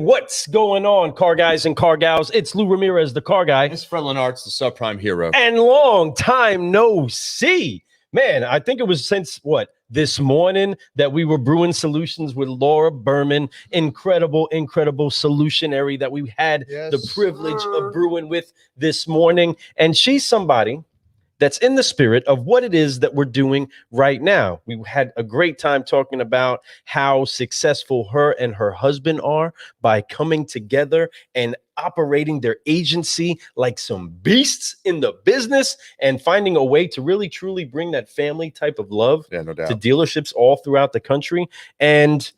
what's going on, car guys and car gals? It's Lou Ramirez, the car guy. It's Fred Lennartz, the subprime hero. And long time no see. Man, I think it was since, this morning that we were brewing solutions with Laura Berman. Incredible solutionary that we had the privilege of brewing with this morning. And she's somebody that's in the spirit of what it is that we're doing right now. We had a great time talking about how successful her and her husband are by coming together and operating their agency like some beasts in the business and finding a way to really truly bring that family type of love no doubt, to dealerships all throughout the country. And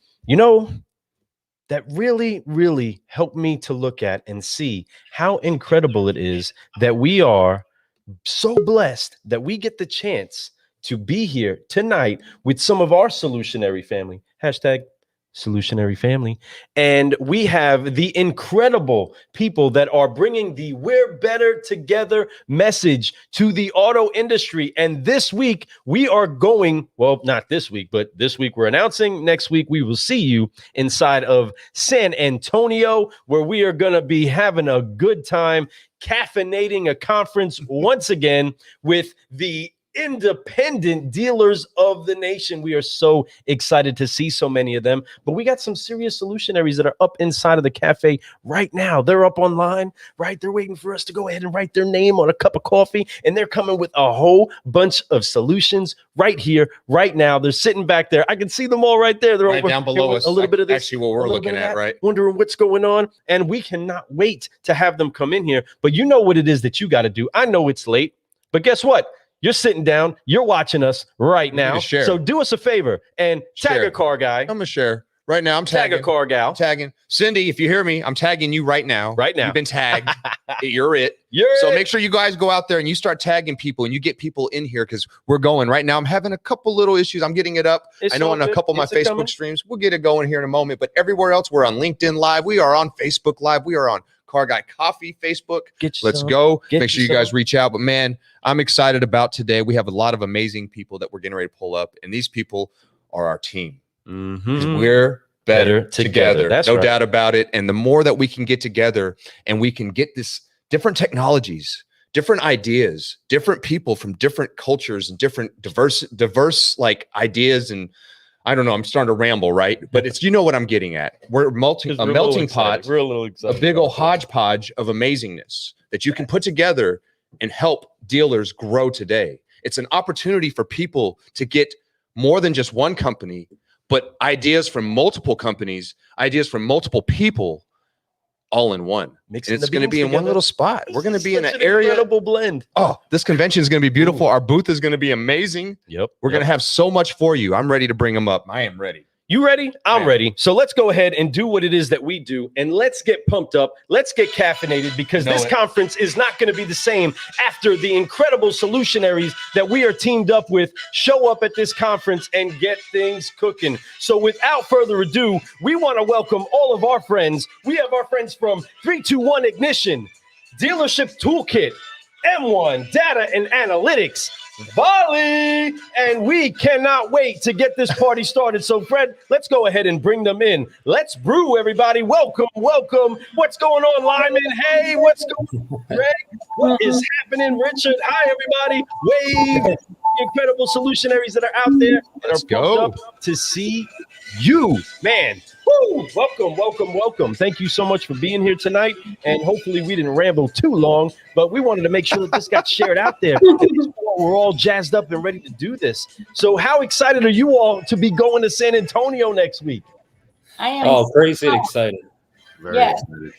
that really helped me to look at and see how incredible it is that we are so blessed that we get the chance to be here tonight with some of our solutionary family. #solutionary family. And we have the incredible people that are bringing the We're Better Together message to the auto industry. And this week we are going, not this week, but this week we're announcing. Next week we will see you inside of San Antonio, where we are going to be having a good time caffeinating a conference once again with the independent dealers of the nation. We are so excited to see so many of them, but we got some serious solutionaries that are up inside of the cafe right now. They're up online, right? They're waiting for us to go ahead and write their name on a cup of coffee, and they're coming with a whole bunch of solutions right here, right now. They're sitting back there. I can see them all right there. They're right down below us. A little bit of this, actually what we're looking at, right? Wondering what's going on, and we cannot wait to have them come in here. But you know what it is that you got to do. I know it's late, but guess what? You're sitting down. You're watching us right now. So do us a favor and tag a car guy. I'm gonna share right now. I'm tagging a car gal. I'm tagging Cindy. If you hear me, I'm tagging you right now. Right now, you've been tagged. You're it. So make sure you guys go out there and you start tagging people and you get people in here because we're going right now. I'm having a couple little issues. I'm getting it up. I know on a couple of my Facebook streams. We'll get it going here in a moment. But everywhere else, we're on LinkedIn Live. We are on Facebook Live. We are on Car Guy Coffee Facebook. Let's go. Make sure you guys reach out. But man, I'm excited about today. We have a lot of amazing people that we're getting ready to pull up, and these people are our team. We're better together. That's no doubt about it. And the more that we can get together and we can get this different technologies, different ideas, different people from different cultures and different diverse like ideas, and I don't know, I'm starting to ramble, right? But it's, what I'm getting at. We're a melting pot, we're a little excited, a big old hodgepodge of amazingness that you can put together and help dealers grow today. It's an opportunity for people to get more than just one company, but ideas from multiple companies, ideas from multiple people, all in one. It's going to be in one little spot. We're going to be in an area. Incredible blend. Oh, this convention is going to be beautiful. Our booth is going to be amazing. We're going to have so much for you. I'm ready to bring them up. I am ready. You ready? I'm ready. So let's go ahead and do what it is that we do, and let's get pumped up. Let's get caffeinated, because this conference is not going to be the same after the incredible solutionaries that we are teamed up with show up at this conference and get things cooking. So without further ado, we want to welcome all of our friends. We have our friends from 321 Ignition, Dealership Toolkit, M1 Data and Analytics, Volie, and we cannot wait to get this party started. So Fred, let's go ahead and bring them in. Let's brew, everybody. Welcome. What's going on, Lyman? Hey, what's going on, Greg? What is happening, Richard? Hi, everybody. Wave. Incredible solutionaries that are out there and Let's are go pumped up to see you, man. Woo! Welcome. Thank you so much for being here tonight. And hopefully we didn't ramble too long, but we wanted to make sure that this got shared out there. We're all jazzed up and ready to do this. So how excited are you all to be going to San Antonio next week? I am crazy excited. Very excited.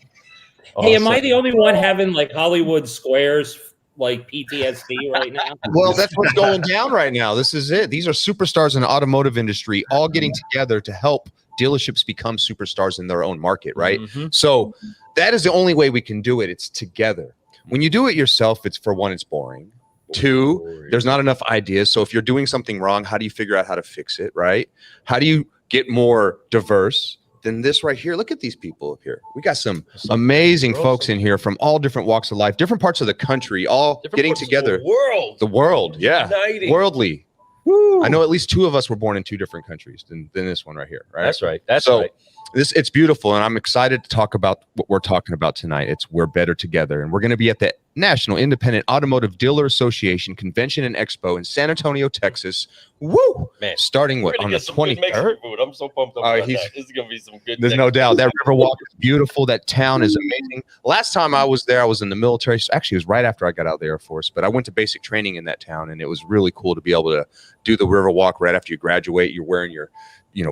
Hey, am I the only one having like Hollywood Squares like PTSD right now? Well, that's what's going down right now. This is it. These are superstars in the automotive industry all getting together to help dealerships become superstars in their own market, right? So that is the only way we can do it. It's together. When you do it yourself, it's, for one, it's boring. Two, there's not enough ideas. So if you're doing something wrong, how do you figure out how to fix it, right? How do you get more diverse than this right here? Look at these people up here. We got some amazing folks in here from all different walks of life, different parts of the country, all getting together. The world. Yeah. Uniting. Worldly. Woo. I know at least 2 of us were born in 2 different countries than this one right here. Right. That's right. That's so, right. It's beautiful, and I'm excited to talk about what we're talking about tonight. It's We're Better Together, and we're going to be at the National Independent Automotive Dealer Association Convention and Expo in San Antonio, Texas. Woo! Man, starting on the 23rd. I'm so pumped up about that. This is going to be some good. There's no doubt. That Riverwalk is beautiful. That town is amazing. Last time I was there, I was in the military. Actually, it was right after I got out of the Air Force, but I went to basic training in that town, and it was really cool to be able to do the Riverwalk right after you graduate. You're wearing your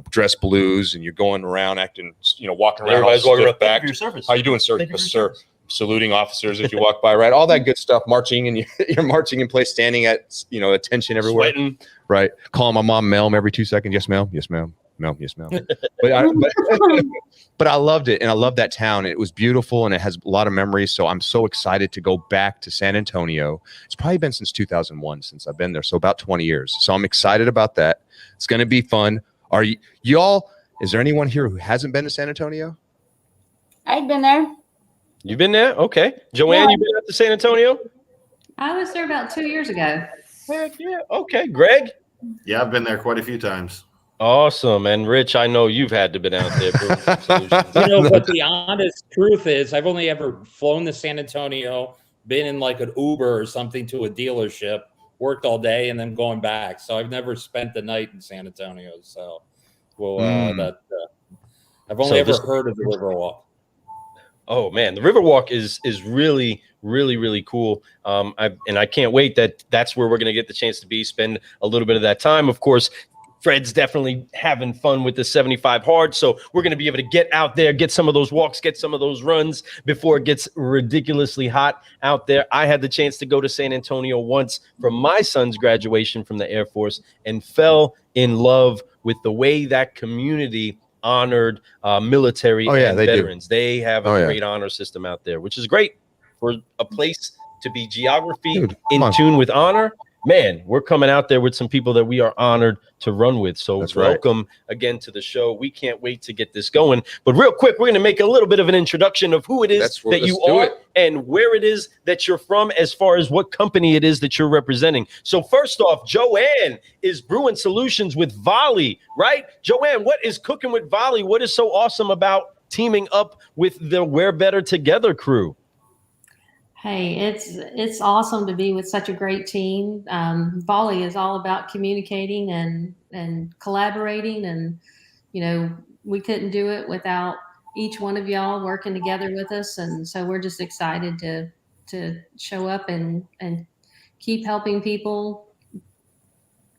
dress blues, and you're going around acting, walking around. Everybody's walking around. Back. How you doing, sir? Yes, sir. Saluting officers as you walk by, right? All that good stuff. Marching, and you're marching in place, standing at attention everywhere. Sweating. Right. Calling my mom, ma'am, every 2 seconds. Yes, ma'am. Yes, ma'am. No, yes, ma'am. But I loved it, and I love that town. It was beautiful, and it has a lot of memories. So I'm so excited to go back to San Antonio. It's probably been since 2001 since I've been there, so about 20 years. So I'm excited about that. It's going to be fun. Are y'all? Is there anyone here who hasn't been to San Antonio? I've been there. You've been there? Okay. Joanne, you been up to San Antonio? I was there about 2 years ago. Heck yeah. Okay. Greg? Yeah, I've been there quite a few times. Awesome. And Rich, I know you've had to been out there. But the honest truth is I've only ever flown to San Antonio, been in like an Uber or something to a dealership, worked all day, and then going back. So I've never spent the night in San Antonio. So I've only ever heard of the Riverwalk. Oh man, the Riverwalk is really, really, really cool. I can't wait that's where we're going to get the chance to spend a little bit of that time. Of course, Fred's definitely having fun with the 75 hard. So we're going to be able to get out there, get some of those walks, get some of those runs before it gets ridiculously hot out there. I had the chance to go to San Antonio once for my son's graduation from the Air Force and fell in love with the way that community honored military and veterans. They have a great honor system out there, which is great for a place to be geography in tune with honor. Man, we're coming out there with some people that we are honored to run with. So welcome again to the show. We can't wait to get this going. But real quick, we're going to make a little bit of an introduction of who it is that you are and where it is that you're from as far as what company it is that you're representing. So first off, Joanne is brewing solutions with Volie, right? Joanne, what is cooking with Volie? What is so awesome about teaming up with the We're Better Together crew? Hey, it's awesome to be with such a great team. Volie is all about communicating and collaborating, and we couldn't do it without each one of y'all working together with us. And so we're just excited to show up and keep helping people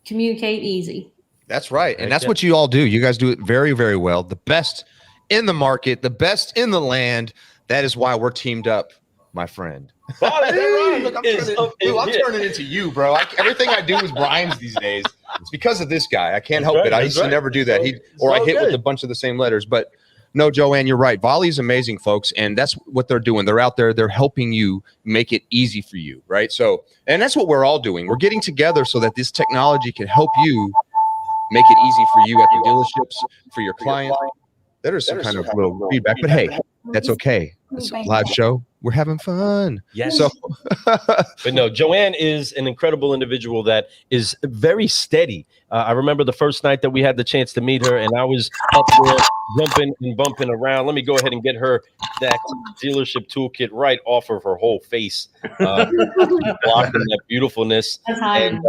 communicate easy. That's right, and that's what you all do. You guys do it very, very well. The best in the market, the best in the land. That is why we're teamed up, my friend. Look, I'm turning into you, bro. Everything I do is Brian's these days. It's because of this guy. I can't help it. I used to never do that. I hit with a bunch of the same letters. But no, Joanne, you're right. Volie's amazing, folks, and that's what they're doing. They're out there. They're helping you make it easy for you, right? So, and that's what we're all doing. We're getting together so that this technology can help you make it easy for you at the dealerships, for your clients. There's some kind of little feedback, but hey, that's okay. It's a live show. We're having fun. Yes. So, but no, Joanne is an incredible individual that is very steady. I remember the first night that we had the chance to meet her, and I was up there jumping and bumping around. Let me go ahead and get her that dealership toolkit right off of her whole face, blocking that beautifulness. And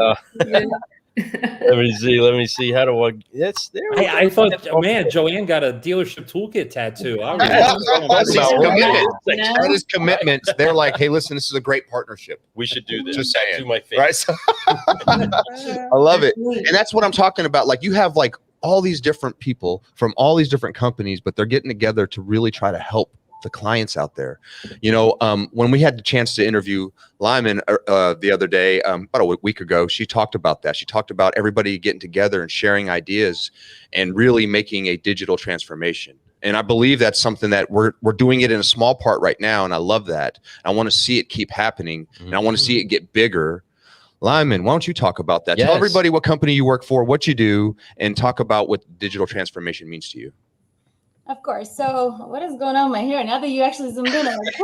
let me see. How do I? That's there. I thought, man, Joanne got a dealership toolkit tattoo. That is commitment. They're like, hey, listen, this is a great partnership. We should do this. Just saying. To my face. Right? So, I love it, and that's what I'm talking about. Like, you have like all these different people from all these different companies, but they're getting together to really try to help the clients out there. When we had the chance to interview Lyman the other day, about a week ago, she talked about that. She talked about everybody getting together and sharing ideas and really making a digital transformation. And I believe that's something that we're doing it in a small part right now. And I love that. I want to see it keep happening, and I want to see it get bigger. Lyman, why don't you talk about that? Yes. Tell everybody what company you work for, what you do, and talk about what digital transformation means to you. Of course. So what is going on with my hair? Now that you actually zoomed in, I'm like,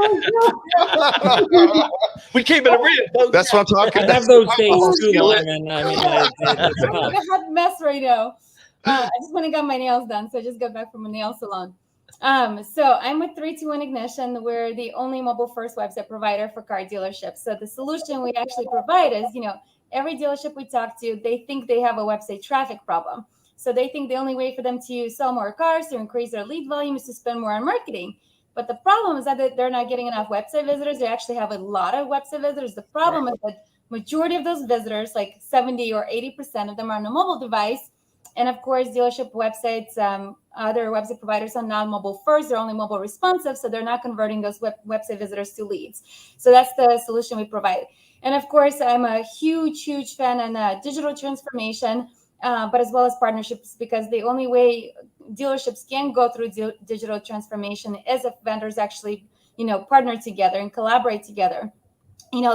we keeping it real, folks. That's what I'm talking I about. have those days too, Lyman. I mean, it's I'm tough. a hot mess right now. I just went and got my nails done, so I just got back from a nail salon. So I'm with 321 Ignition. We're the only mobile-first website provider for car dealerships. So the solution we actually provide is, every dealership we talk to, they think they have a website traffic problem. So they think the only way for them to sell more cars, to increase their lead volume, is to spend more on marketing. But the problem is that they're not getting enough website visitors. They actually have a lot of website visitors. The problem is that majority of those visitors, like 70 or 80% of them, are on a mobile device. And of course, dealership websites, other website providers are not mobile first. They're only mobile responsive. So they're not converting those website visitors to leads. So that's the solution we provide. And of course, I'm a huge fan on digital transformation, but as well as partnerships, because the only way dealerships can go through digital transformation is if vendors actually, partner together and collaborate together.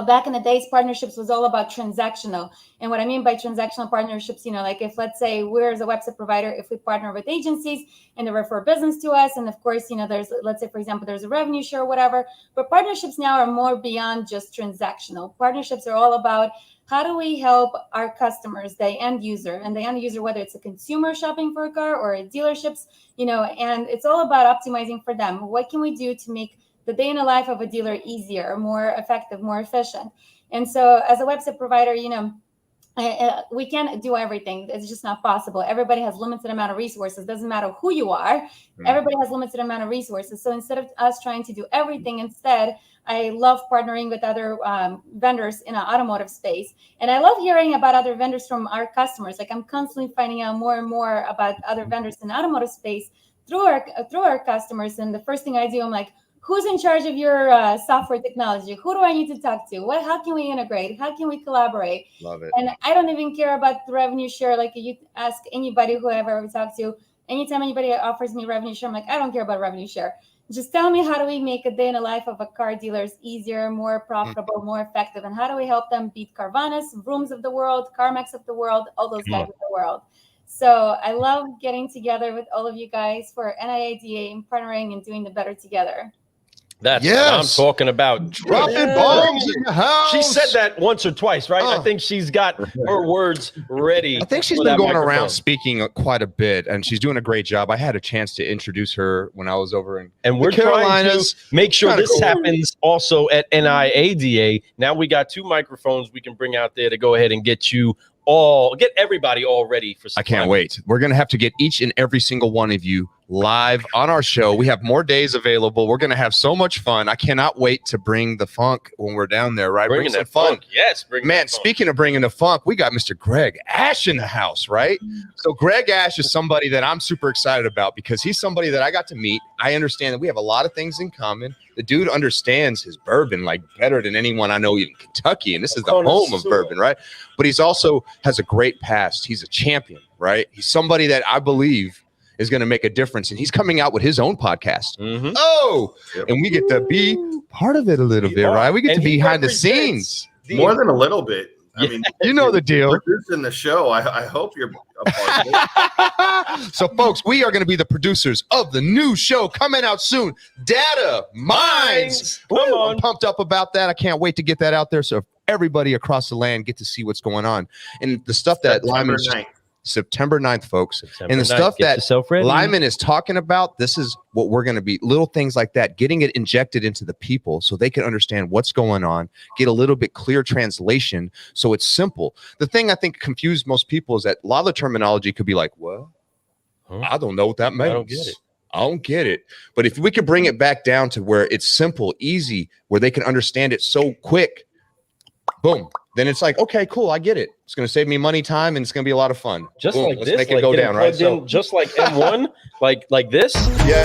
Back in the days, partnerships was all about transactional. And what I mean by transactional partnerships, like if, let's say, we're as a website provider, if we partner with agencies and they refer business to us, and of course, there's, let's say, for example, there's a revenue share or whatever, but partnerships now are more beyond just transactional. Partnerships are all about how do we help our customers, the end user, whether it's a consumer shopping for a car or a dealerships, and it's all about optimizing for them. What can we do to make the day in the life of a dealer easier, more effective, more efficient? And so as a website provider, we can't do everything. It's just not possible. Everybody has limited amount of resources. Doesn't matter who you are. Everybody has limited amount of resources. So instead of us trying to do everything, instead, I love partnering with other vendors in the automotive space. And I love hearing about other vendors from our customers. Like I'm constantly finding out more and more about other vendors in the automotive space through our customers. And the first thing I do, I'm like, who's in charge of your software technology? Who do I need to talk to? How can we integrate? How can we collaborate? Love it. And I don't even care about the revenue share. Like you ask anybody who I've ever talked to, anytime anybody offers me revenue share, I'm like, I don't care about revenue share. Just tell me, how do we make a day in the life of a car dealers easier, more profitable, more effective? And how do we help them beat Carvana's, Vrooms of the world, CarMax of the world, all those guys of the world? So I love getting together with all of you guys for NIADA and partnering and doing the better together. That's what I'm talking about. Dropping bombs in the house. She said that once or twice, right? I think she's got her words ready. I think she's been going around speaking quite a bit, and she's doing a great job. I had a chance to introduce her when I was over in we're the Carolinas. Trying to make sure this happens also at NIADA. Now we got 2 microphones we can bring out there to go ahead and get everybody all ready for some. I can't wait. We're going to have to get each and every single one of you live on our show. We have more days available. We're going to have so much fun. I cannot wait to bring the funk when we're down there, right? Bring some funk. Yes. Speaking of bringing the funk, we got Mr. Greg Ashe in the house, right? So Greg Ashe is somebody that I'm super excited about because he's somebody that I got to meet. I understand that we have a lot of things in common. The dude understands his bourbon like better than anyone I know in Kentucky, and this is the home of bourbon, right? But he's also has a great past. He's a champion, right? He's somebody that I believe is going to make a difference, and he's coming out with his own podcast. And we get to be part of it a little bit, right? We get to be behind the scenes. More than a little bit. I mean, you know the deal. Producing the show, I hope you're a part of it. So, folks, we are going to be the producers of the new show coming out soon. Data Minds. I'm pumped up about that. I can't wait to get that out there so everybody across the land get to see what's going on. And the stuff that Lyman's September 9th, folks. And the stuff that Lyman is talking about, this is what we're going to be, little things like that, getting it injected into the people so they can understand what's going on, get a little bit clear translation so it's simple. The thing I think confused most people is that a lot of the terminology could be like, well, I don't know what that means. I don't get it. But if we could bring it back down to where it's simple, easy, where they can understand it so quick, boom, then it's like, okay, cool, I get it. It's going to save me money, time, and it's going to be a lot of fun. Just boom, like let's this, make it go down, right? So just like M1, like this. Yeah.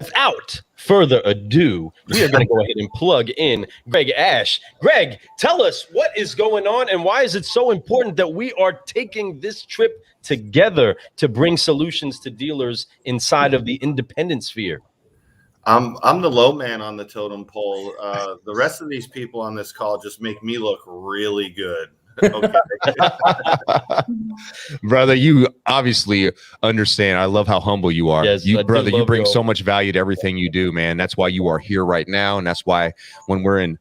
Without further ado, we are going to go ahead and plug in Greg Ashe. Greg, tell us what is going on and why is it so important that we are taking this trip together to bring solutions to dealers inside of the independent sphere? I'm the low man on the totem pole. The rest of these people on this call just make me look really good. Okay. Brother, you obviously understand. I love how humble you are. Yes, you bring so much value to everything you do, man. That's why you are here right now. And that's why when we're in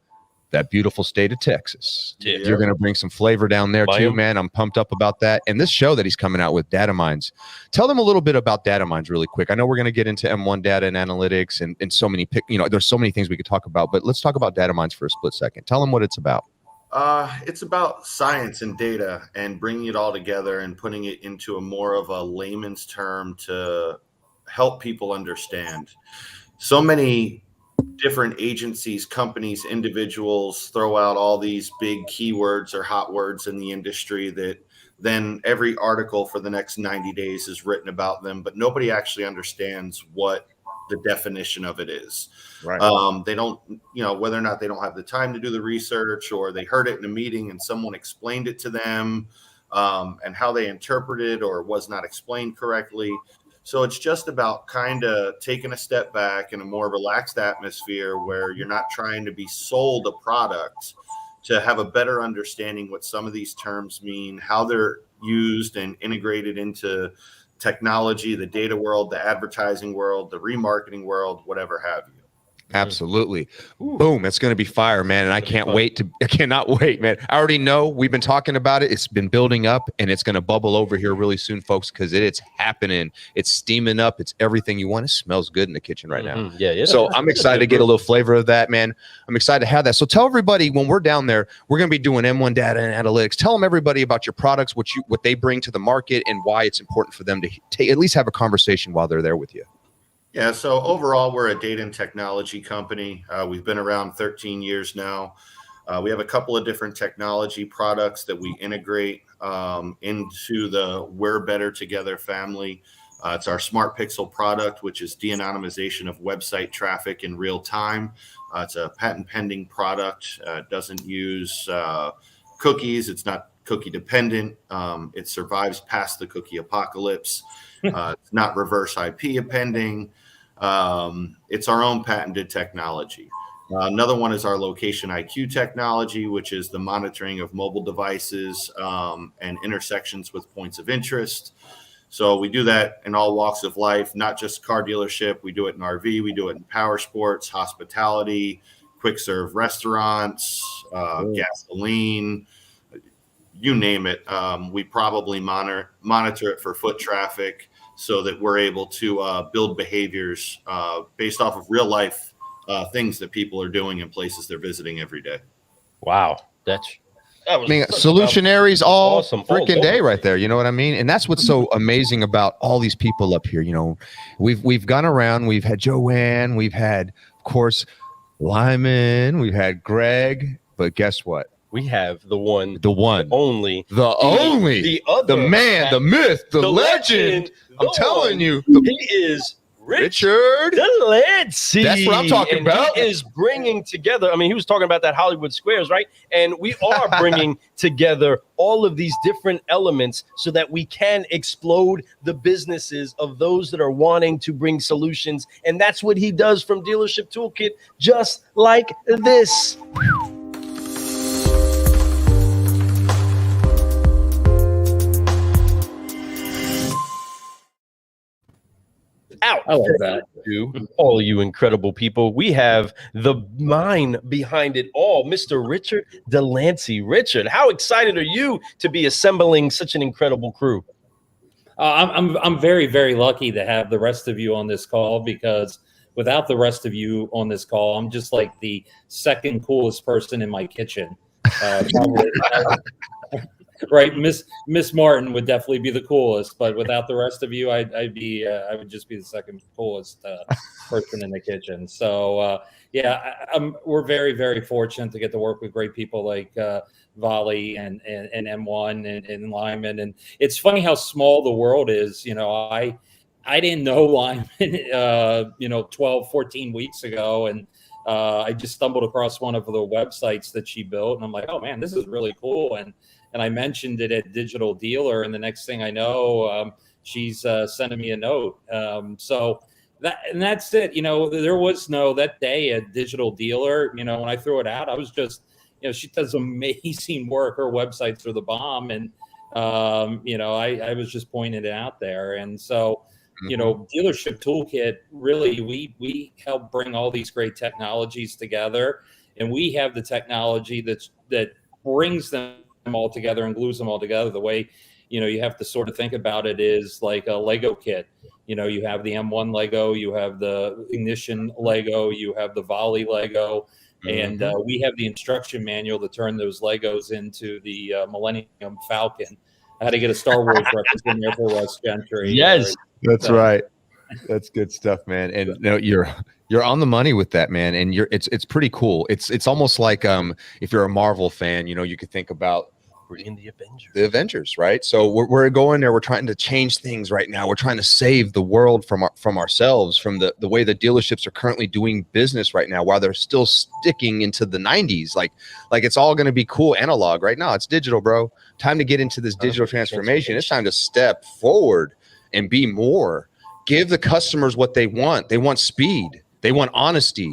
that beautiful state of Texas, you're going to bring some flavor down there too, man. I'm pumped up about that. And this show that he's coming out with, Data Mines. Tell them a little bit about Data Mines really quick. I know we're going to get into M1 data and analytics and so many, there's so many things we could talk about, but let's talk about Data Mines for a split second. Tell them what it's about. It's about science and data and bringing it all together and putting it into a more of a layman's term to help people understand. So many different agencies, companies, individuals throw out all these big keywords or hot words in the industry that then every article for the next 90 days is written about them, but nobody actually understands what the definition of it is. Right. They don't, whether or not they don't have the time to do the research, or they heard it in a meeting and someone explained it to them, and how they interpreted or was not explained correctly. So it's just about kind of taking a step back in a more relaxed atmosphere where you're not trying to be sold a product, to have a better understanding what some of these terms mean, how they're used and integrated into technology, the data world, the advertising world, the remarketing world, whatever have you. Absolutely. Boom. It's going to be fire, man. And I cannot wait, man. I already know we've been talking about it. It's been building up and it's going to bubble over here really soon, folks, because it's happening. It's steaming up. It's everything you want. It smells good in the kitchen right now. Yeah. So I'm excited to get a little flavor of that, man. I'm excited to have that. So tell everybody when we're down there, we're going to be doing M1 data and analytics. Tell them everybody about your products, what they bring to the market and why it's important for them to at least have a conversation while they're there with you. Yeah, so overall, we're a data and technology company. We've been around 13 years now. We have a couple of different technology products that we integrate into the We're Better Together family. It's our Smart Pixel product, which is de-anonymization of website traffic in real time. It's a patent pending product. It doesn't use cookies. It's not cookie dependent. It survives past the cookie apocalypse. It's not reverse IP appending. It's our own patented technology. Another one is our Location IQ technology, which is the monitoring of mobile devices and intersections with points of interest. So we do that in all walks of life, not just car dealership. We do it in RV. We do it in power sports, hospitality, quick serve restaurants, gasoline, you name it. We probably monitor it for foot traffic, so that we're able to build behaviors based off of real life things that people are doing in places they're visiting every day. Wow. That was solutionaries all awesome freaking day right there. You know what I mean? And that's what's so amazing about all these people up here. We've gone around, we've had Joanne, we've had, of course, Lyman, we've had Greg, but guess what? We have the one, the only, the other, the man, the myth, the legend. I'm telling you, he is Richard Delancey. That's what I'm talking about. He is bringing together. I mean, he was talking about that Hollywood Squares, right? And we are bringing together all of these different elements so that we can explode the businesses of those that are wanting to bring solutions. And that's what he does from Dealership Toolkit, just like this. Out. I like that. All you incredible people. We have the mind behind it all, Mr. Richard Delancey. Richard, how excited are you to be assembling such an incredible crew? I'm very, very lucky to have the rest of you on this call, because without the rest of you on this call, I'm just like the second coolest person in my kitchen. Probably, right, Miss Martin would definitely be the coolest, but without the rest of you, I would just be the second coolest person in the kitchen. So we're very, very fortunate to get to work with great people like Volie and M1 and Lyman. And it's funny how small the world is. I didn't know Lyman 12, 14 weeks ago, and I just stumbled across one of the websites that she built, and I'm like, oh man, this is really cool. And I mentioned it at Digital Dealer, and the next thing I know, she's sending me a note. So That's it. There was that day a digital dealer. When I threw it out, I was just, she does amazing work. Her websites are the bomb, and I was just pointing it out there. And so, Dealership Toolkit, really, we help bring all these great technologies together, and we have the technology that brings them all together and glues them all together. The way, you have to sort of think about it is like a Lego kit. You have the M1 Lego, you have the Ignition Lego, you have the Volie Lego, and we have the instruction manual to turn those Legos into the Millennium Falcon. I had to get a Star Wars reference in there for Russ Gentry. Yes, that's right. That's good stuff, man. And you're on the money with that, man. And it's pretty cool. It's almost like if you're a Marvel fan, you could think about in the Avengers. The Avengers, right? So we're going there. We're trying to change things right now. We're trying to save the world from ourselves, from the way the dealerships are currently doing business right now, while they're still sticking into the 90s. Like it's all going to be cool analog. Right now, it's digital, bro. Time to get into this digital transformation. It's time to step forward and be more. Give the customers what they want. They want speed. They want honesty.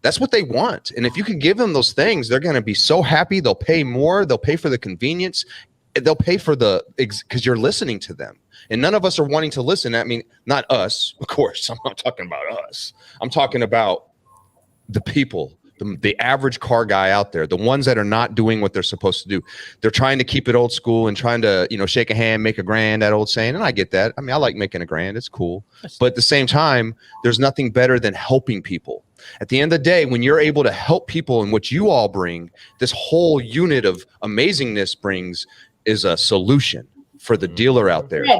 That's what they want. And if you can give them those things, they're going to be so happy. They'll pay more. They'll pay for the convenience. They'll pay for because you're listening to them. And none of us are wanting to listen. I mean, not us, of course. I'm not talking about us. I'm talking about the people, the average car guy out there, the ones that are not doing what they're supposed to do. They're trying to keep it old school and trying to, shake a hand, make a grand, that old saying. And I get that. I mean, I like making a grand. It's cool. But at the same time, there's nothing better than helping people. At the end of the day, when you're able to help people and what you all bring, this whole unit of amazingness brings is a solution for the dealer out there. Yeah.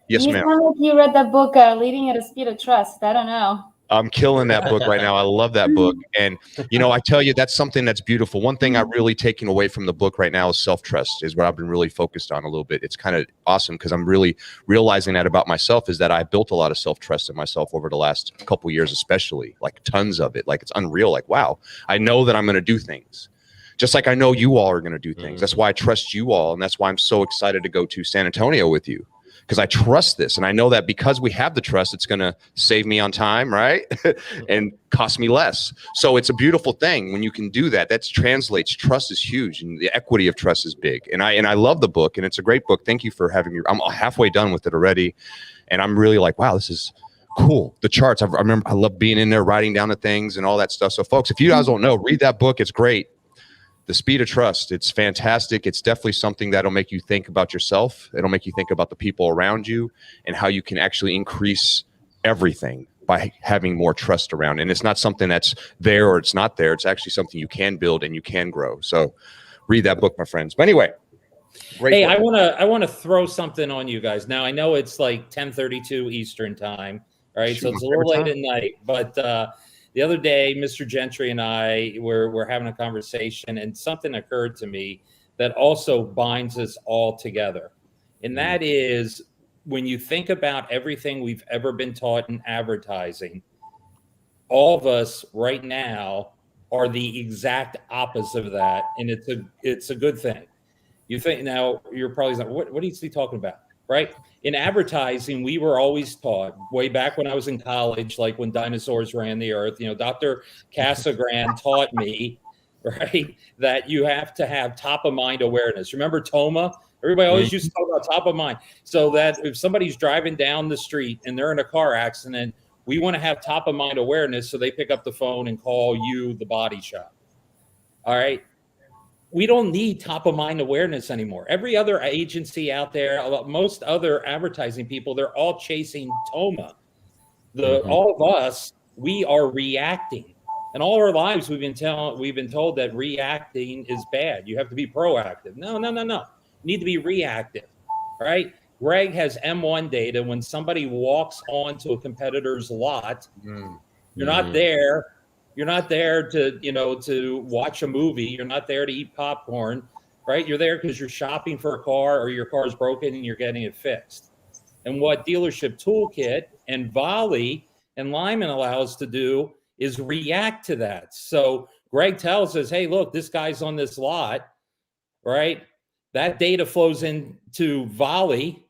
Yes, ma'am. You read that book, Leading at a Speed of Trust. I don't know. I'm killing that book right now. I love that book. And, I tell you, that's something that's beautiful. One thing I'm really taking away from the book right now is self-trust, is what I've been really focused on a little bit. It's kind of awesome because I'm really realizing that about myself, is that I built a lot of self-trust in myself over the last couple of years, especially, like tons of it. Like, it's unreal. Like, wow, I know that I'm going to do things. Just like I know you all are going to do things. That's why I trust you all. And that's why I'm so excited to go to San Antonio with you. Because I trust this, and I know that because we have the trust, it's going to save me on time, right? And cost me less. So it's a beautiful thing when you can do that. That translates. Trust is huge, and the equity of trust is big. And I love the book, and it's a great book. Thank you for having me. I'm halfway done with it already, and I'm really like, wow, this is cool. The charts. I remember I love being in there, writing down the things and all that stuff. So, folks, if you guys don't know, read that book. It's great. The Speed of Trust. It's fantastic. It's definitely something that'll make you think about yourself. It'll make you think about the people around you and how you can actually increase everything by having more trust around. And it's not something that's there or it's not there. It's actually something you can build and you can grow. So read that book, my friends. But anyway, great book. I want to throw something on you guys. Now I know it's like 10:32 Eastern time, right? So it's a little late at night, but the other day, Mr. Gentry and I were having a conversation, and something occurred to me that also binds us all together. And that is, when you think about everything we've ever been taught in advertising, all of us right now are the exact opposite of that. And it's a good thing. You think now, you're probably like, what is he talking about? Right? In advertising, we were always taught way back when I was in college, like when dinosaurs ran the earth, Dr. Casagran taught me, right, that you have to have top of mind awareness. Remember TOMA? Everybody always used to talk about top of mind. So that if somebody's driving down the street and they're in a car accident, we want to have top of mind awareness. So they pick up the phone and call you, the body shop. All right. We don't need top of mind awareness anymore. Every other agency out there, most other advertising people, they're all chasing TOMA. All of us, we are reacting. And all our lives, we've been told that reacting is bad. You have to be proactive. No. You need to be reactive, right? Greg has M1 data. When somebody walks onto a competitor's lot, you're not there. You're not there to, to watch a movie. You're not there to eat popcorn, right? You're there because you're shopping for a car, or your car is broken and you're getting it fixed. And what Dealership Toolkit and Volie and Lyman allow us to do is react to that. So Greg tells us, hey, look, this guy's on this lot, right? That data flows into Volie.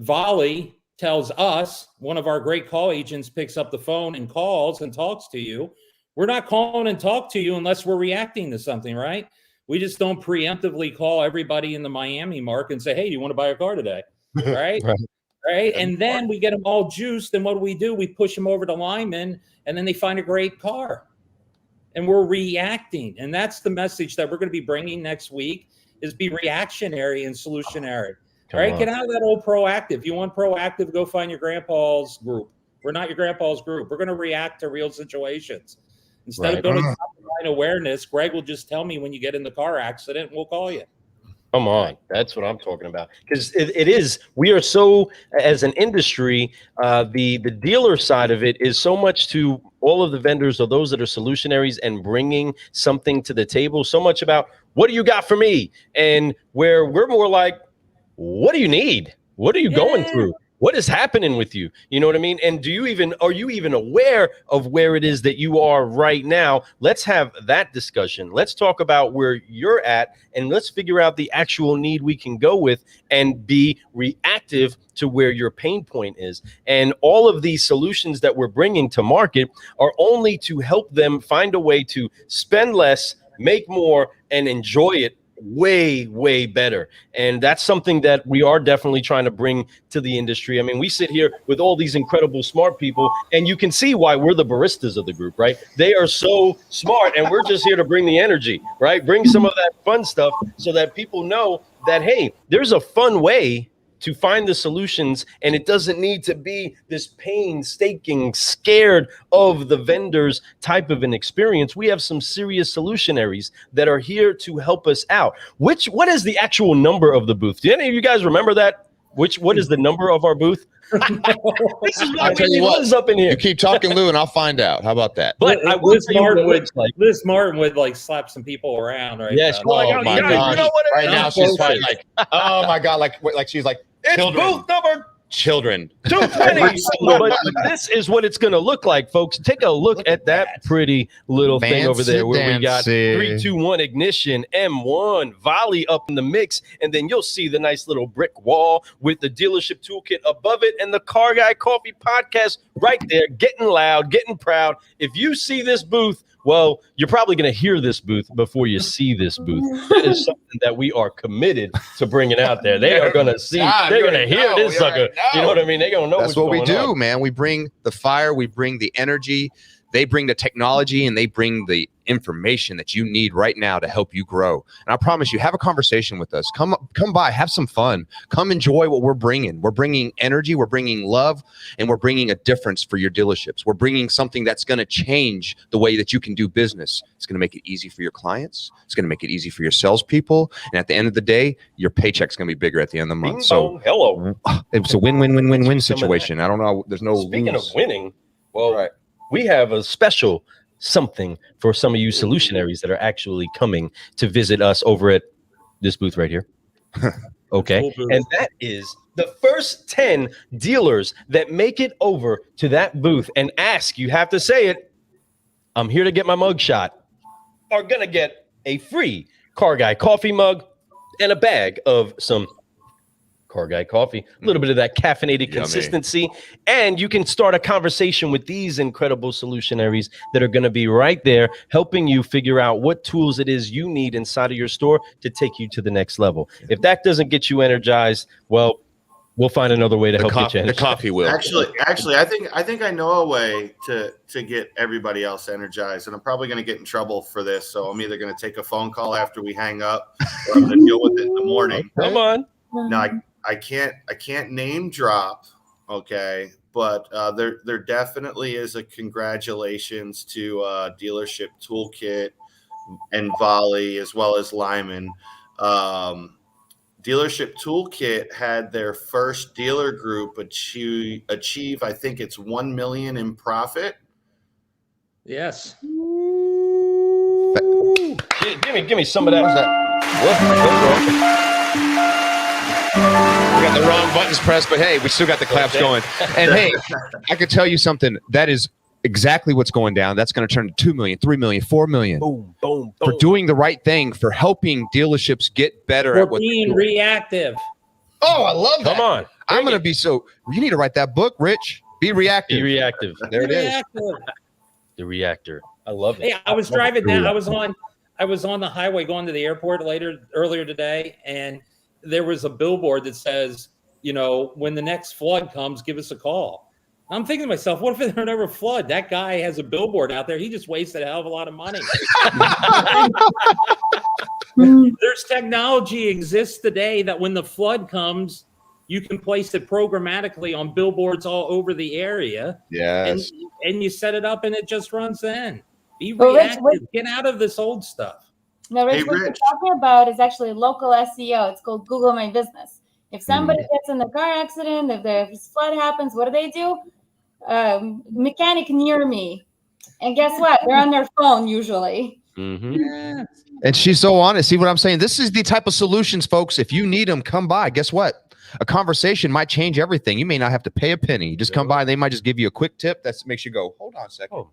Volie tells us, one of our great call agents picks up the phone and calls and talks to you. We're not calling and talk to you unless we're reacting to something, right? We just don't preemptively call everybody in the Miami market and say, hey, you want to buy a car today? Right? Right. And then we get them all juiced. And what do? We push them over to Lyman, and then they find a great car. And we're reacting. And that's the message that we're going to be bringing next week, is be reactionary and solutionary. Right? Get out of that old proactive. You want proactive, go find your grandpa's group. We're not your grandpa's group. We're going to react to real situations. Instead of building top-line awareness, Greg will just tell me when you get in the car accident, and we'll call you. Come on. That's what I'm talking about. Because it is, we are so, as an industry, the dealer side of it is so much to all of the vendors or those that are solutionaries and bringing something to the table, so much about, what do you got for me? And where we're more like, what do you need? What are you going through? What is happening with you? You know what I mean? And are you even aware of where it is that you are right now? Let's have that discussion. Let's talk about where you're at, and let's figure out the actual need we can go with and be reactive to where your pain point is. And all of these solutions that we're bringing to market are only to help them find a way to spend less, make more, and enjoy it way better. And that's something that we are definitely trying to bring to the industry. I mean, we sit here with all these incredible smart people, and you can see why we're the baristas of the group, right? They are so smart, and we're just here to bring the energy, right? Bring some of that fun stuff so that people know that, hey, there's a fun way to find the solutions, and it doesn't need to be this painstaking, scared of the vendors type of an experience. We have some serious solutionaries that are here to help us out. What is the actual number of the booth? Do any of you guys remember that? What is the number of our booth? This is why we was up in here. You keep talking, Lou, and I'll find out. How about that? But Liz Martin would like slap some people around, right? Yes. Oh my gosh! You know what right now she's fighting like, oh my god, like she's like, it's booth number children 220. But this is what it's going to look like, folks. Take a look at that pretty little thing over there where we got 3, 2, 1 ignition, M1, Volie up in the mix, and then you'll see the nice little brick wall with the dealership toolkit above it, and the Car Guy Coffee podcast right there, getting loud, getting proud. If you see this booth, well, you're probably going to hear this booth before you see this booth. That is something that we are committed to bringing out there. They are going to see, they're going to hear this sucker. You know what I mean? They're going to know that's what we do, man. We bring the fire, we bring the energy, they bring the technology, and they bring the information that you need right now to help you grow. And I promise you, have a conversation with us. Come by, have some fun. Come enjoy what we're bringing. We're bringing energy, we're bringing love, and we're bringing a difference for your dealerships. We're bringing something that's going to change the way that you can do business. It's going to make it easy for your clients. It's going to make it easy for your salespeople. And at the end of the day, your paycheck's going to be bigger at the end of the month. So hello, it's a win-win-win-win-win situation. I don't know. There's no speaking of winning. Well, we have a special something for some of you solutionaries that are actually coming to visit us over at this booth right here. Okay. And that is the first 10 dealers that make it over to that booth and ask, you have to say it, I'm here to get my mug shot, are going to get a free Car Guy coffee mug and a bag of some Car Guy coffee, a little bit of that caffeinated consistency, and you can start a conversation with these incredible solutionaries that are going to be right there helping you figure out what tools it is you need inside of your store to take you to the next level. If that doesn't get you energized, well, we'll find another way to help get you energized. The coffee will. Actually, I think I know a way to get everybody else energized, and I'm probably going to get in trouble for this. So I'm either going to take a phone call after we hang up, or I'm going to deal with it in the morning. Come on. Now, I can't name drop, okay, but there definitely is a congratulations to Dealership Toolkit and Volie as well as Lyman. Dealership Toolkit had their first dealer group achieve I think it's 1 million in profit. Yes. Give me some of that. We got the wrong buttons pressed, but hey, we still got the claps going. And hey, I could tell you something. That is exactly what's going down. That's going to turn to 2 million, 3 million, 4 million. Boom, boom, for doing the right thing, for helping dealerships get better for at what being reactive. Oh, I love that. Come on. I'm going to be so, you need to write that book, Rich. Be reactive. Be reactive. There it is. The reactor. I love it. Hey, I was driving down. I was on the highway going to the airport earlier today, and there was a billboard that says, you know, when the next flood comes, give us a call. I'm thinking to myself, what if there's never a flood? That guy has a billboard out there. He just wasted a hell of a lot of money. There's technology exists today that when the flood comes, you can place it programmatically on billboards all over the area. Yes. And you set it up and it just runs in. Be Well, reactive. Rich, Get out of this old stuff. No, Rich, what you're talking about is actually local SEO. It's called Google My Business. If somebody gets in a car accident, if there's flood happens, what do? Mechanic near me. And guess what? They're on their phone usually. Mm-hmm. And she's so honest. See what I'm saying? This is the type of solutions, folks. If you need them, come by. Guess what? A conversation might change everything. You may not have to pay a penny. You just come by. They might just give you a quick tip that makes you go, hold on a second.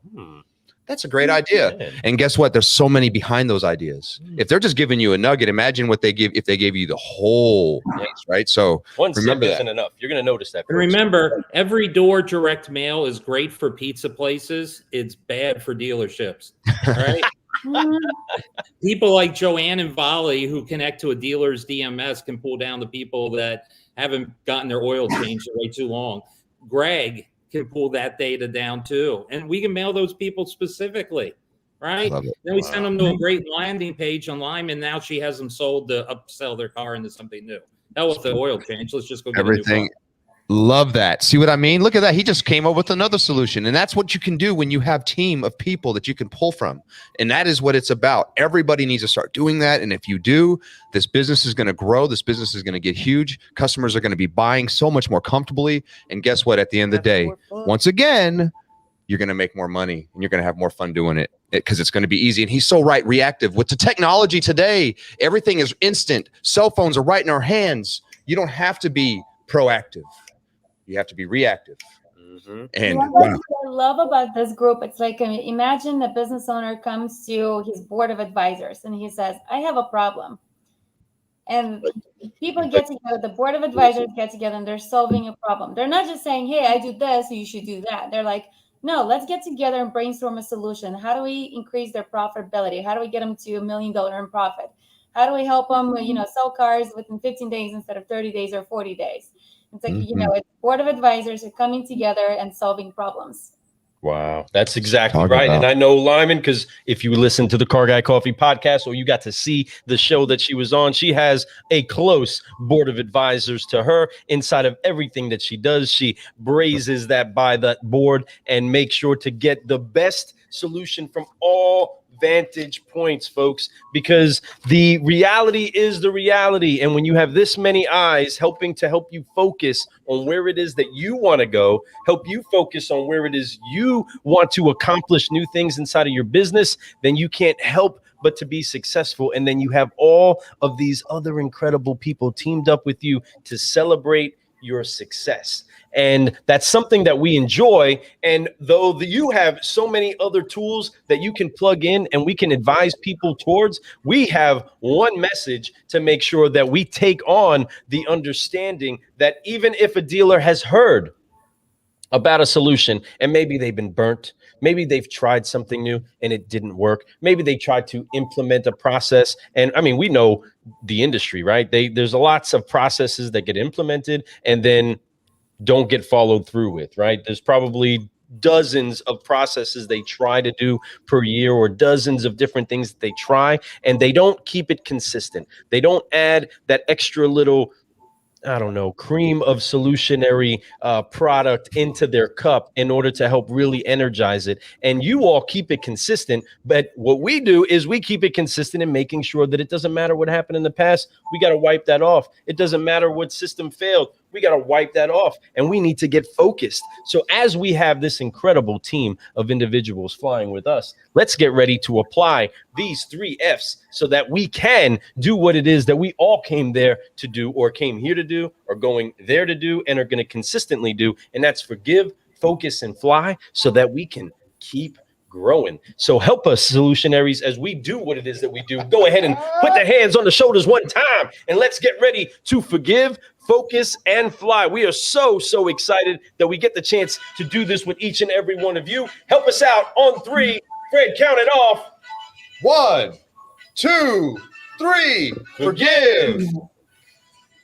That's a great idea. Yeah. And guess what? There's so many behind those ideas. If they're just giving you a nugget, imagine what they give if they gave you the whole place, right? So remember isn't enough. You're going to notice that. And remember, every door direct mail is great for pizza places. It's bad for dealerships, right? People like Joanne and Volie who connect to a dealer's DMS can pull down the people that haven't gotten their oil changed way too long. Greg can pull that data down too. And we can mail those people specifically, right? Then we send them to a great landing page online, and now she has them sold to upsell their car into something new. Hell with the oil change. Let's just go get everything. A new car. Love that. See what I mean? Look at that. He just came up with another solution. And that's what you can do when you have a team of people that you can pull from. And that is what it's about. Everybody needs to start doing that. And if you do, this business is going to grow. This business is going to get huge. Customers are going to be buying so much more comfortably. And guess what? At the end of the day, once again, you're going to make more money and you're going to have more fun doing it because it's going to be easy. And he's so right, reactive. With the technology today, everything is instant. Cell phones are right in our hands. You don't have to be proactive. You have to be reactive. And what I love about this group, it's like, imagine the business owner comes to his board of advisors and he says, I have a problem. And people get together, the board of advisors get together and they're solving a problem. They're not just saying, hey, I do this, so you should do that. They're like, no, let's get together and brainstorm a solution. How do we increase their profitability? How do we get them to $1 million in profit? How do we help them, sell cars within 15 days instead of 30 days or 40 days? It's like, it's board of advisors are coming together and solving problems. Wow. That's exactly right. And I know Lyman, because if you listen to the Car Guy Coffee podcast or you got to see the show that she was on, she has a close board of advisors to her inside of everything that she does. She raises that by that board and makes sure to get the best solution from all vantage points, folks, because the reality is the reality. And when you have this many eyes helping to help you focus on where it is that you want to go, help you focus on where it is you want to accomplish new things inside of your business, then you can't help but to be successful. And then you have all of these other incredible people teamed up with you to celebrate your success. And that's something that we enjoy. And though you have so many other tools that you can plug in and we can advise people towards, we have one message to make sure that we take on the understanding that even if a dealer has heard about a solution and maybe they've been burnt, maybe they've tried something new and it didn't work, maybe they tried to implement a process. And I mean, we know the industry, right? There's lots of processes that get implemented and then don't get followed through with, right? There's probably dozens of processes they try to do per year or dozens of different things that they try, and they don't keep it consistent. They don't add that extra little, I don't know, cream of solutionary product into their cup in order to help really energize it. And you all keep it consistent. But what we do is we keep it consistent in making sure that it doesn't matter what happened in the past. We got to wipe that off. It doesn't matter what system failed. We got to wipe that off and we need to get focused. So as we have this incredible team of individuals flying with us, let's get ready to apply these 3 F's so that we can do what it is that we all came there to do or came here to do or going there to do and are going to consistently do. And that's forgive, focus, and fly so that we can keep growing. So help us, solutionaries, as we do what it is that we do. Go ahead and put the hands on the shoulders one time and let's get ready to forgive, focus, and fly. We are so excited that we get the chance to do this with each and every one of you. Help us out on 3. Fred, count it off. 1, 2, 3. Forgive.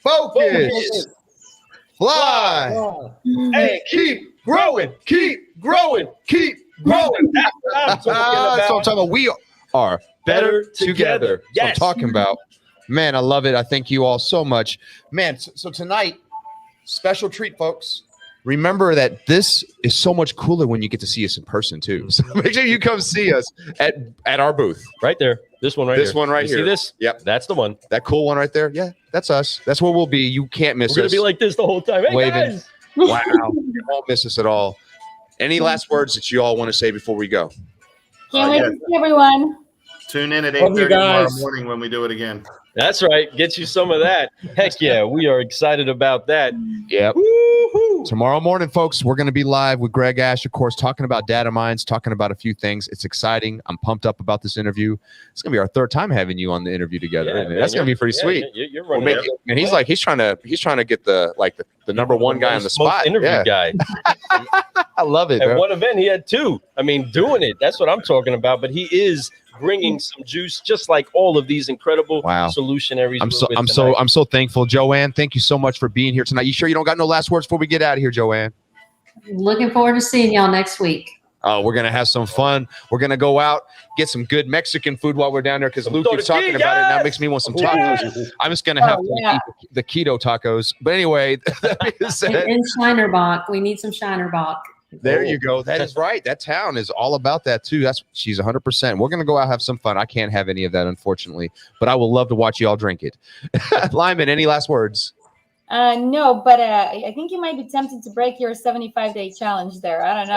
Focus. Fly. And keep growing. Keep growing. Keep growing. That's what I'm talking about. That's what I'm talking about. We are better together. That's what I'm talking about. Man, I love it. I thank you all so much. Man, so tonight, special treat, folks. Remember that this is so much cooler when you get to see us in person, too. So make sure you come see us at our booth. Right there. This one right here. This one right here. here. See this? Yep. That's the one. That cool one right there? Yeah, that's us. That's where we'll be. You can't miss us. We're going to be like this the whole time. Hey, waving. guys. Wow. You won't miss us at all. Any last words that you all want to say before we go? Can't wait to see everyone. Tune in at Love you 8:30 tomorrow guys. morning when we do it again. That's right. Get you some of that. Heck yeah. We are excited about that. Yep. Woo-hoo. Tomorrow morning, folks, we're going to be live with Greg Ashe, of course, talking about data mines, talking about a few things. It's exciting. I'm pumped up about this interview. It's going to be our 3rd time having you on the interview together. Yeah, isn't it? man, That's going to be pretty sweet. You're We'll running make it- and he's trying to get the number one guy on the most spot. interview Yeah. guy. I love it. At man. one event, he had 2. I mean, doing it. That's what I'm talking about. But he is bringing some juice, just like all of these incredible Wow. solutionaries. I'm so thankful. Joanne, thank you so much for being here tonight. You sure you don't got no last words before we get out of here, Joanne? Looking forward to seeing y'all next week. We're going to have some fun. We're going to go out, get some good Mexican food while we're down there because Luke keeps talking about it. Now it makes me want some tacos. I'm just going to have to eat the keto tacos. But anyway, that being said, And Shinerbach. We need some Shinerbach. there you go. That is right. That town is all about that too. She's 100%. We're going to go out and have some fun. I can't have any of that, unfortunately, but I will love to watch you all drink it. Lyman, any last words? No, but I think you might be tempted to break your 75-day challenge there. I don't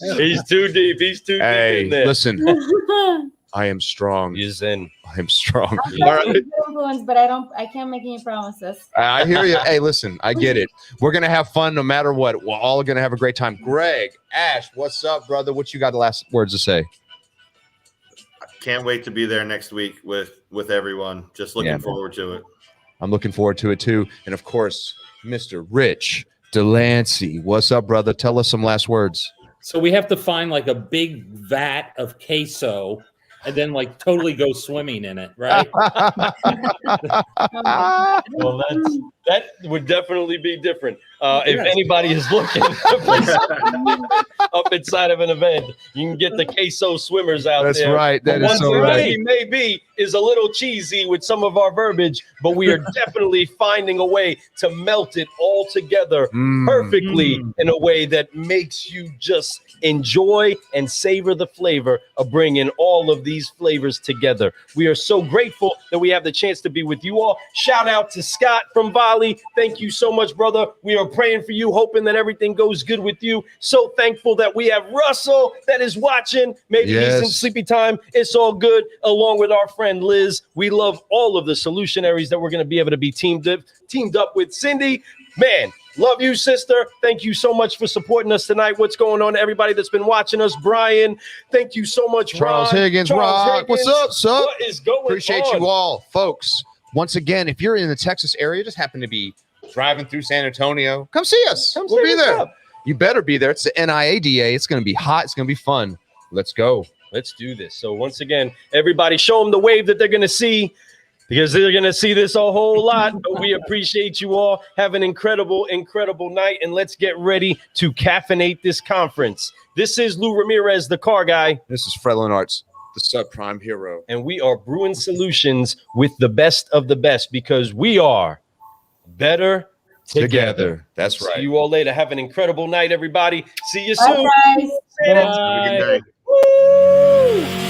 know. He's too deep. He's too deep in there. Listen, I am strong. He's in. I am strong. I'm All right. good influence, but I can't make any promises. I hear you. Hey, listen, I get it. We're going to have fun no matter what. We're all going to have a great time. Greg, Ash, what's up, brother? What you got the last words to say? Can't wait to be there next week with everyone. Just looking forward to it. I'm looking forward to it too. And of course, Mr. Rich Delancey. What's up, brother? Tell us some last words. So we have to find like a big vat of queso and then like totally go swimming in it, right? Well, that would definitely be different. If anybody is looking up inside of an event, you can get the queso swimmers out there. That's right. That is so right. Maybe is a little cheesy with some of our verbiage, but we are definitely finding a way to melt it all together perfectly in a way that makes you just enjoy and savor the flavor of bringing all of these flavors together. We are so grateful that we have the chance to be with you all. Shout out to Scott from Volie. Thank you so much, brother. We are praying for you, hoping that everything goes good with you. So thankful that we have Russell that is watching. Maybe he's in sleepy time. It's all good. Along with our friend Liz, we love all of the solutionaries that we're going to be able to be teamed up with. Cindy, man, love you, sister. Thank you so much for supporting us tonight. What's going on, everybody that's been watching us? Brian, thank you so much, Charles Ron. Higgins, Rock. What's up, sup? What is going Appreciate on? you all, folks. Once again, if you're in the Texas area, just happen to be driving through San Antonio, come see us. We'll be there. You better be there. It's the NIADA. It's going to be hot. It's going to be fun. Let's go. Let's do this. So once again, everybody show them the wave that they're going to see, because they're going to see this a whole lot. But we appreciate you all. Have an incredible, incredible night. And let's get ready to caffeinate this conference. This is Lou Ramirez, the car guy. This is Fred Lennartz, the subprime hero. And we are brewing solutions with the best of the best, because we are better together. That's right. See you all later. Have an incredible night, everybody. See you soon. Bye, guys. Have a good day. Woo!